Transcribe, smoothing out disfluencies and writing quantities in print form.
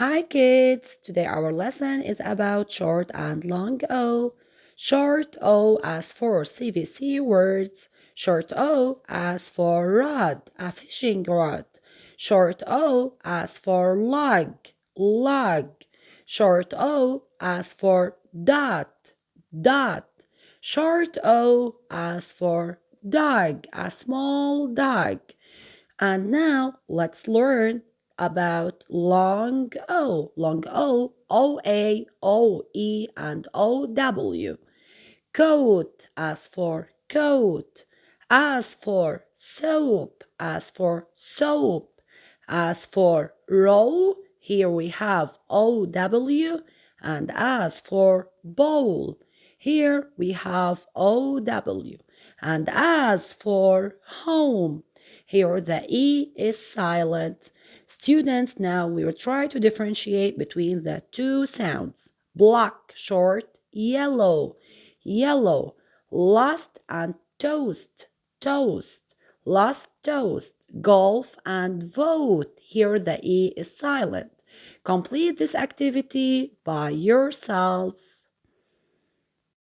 Hi kids, today our lesson is about short and long O. Short O as for CVC words. Short O as for rod, a fishing rod. Short O as for log, log. Short O as for dot, dot. Short O as for dog, a small dog. And now let's learn about long O. Long O, O-A, O-E, and O-W. Coat as for coat. As for soap, as for soap. As for row, here we have O-W. And as for bowl, here we have O-W. And as for home, here the E is silent. Students, now we will try to differentiate between the two sounds. Black, short, yellow, yellow. Lost and toast, toast. Lost, toast. Golf and vote. Here the E is silent. Complete this activity by yourselves.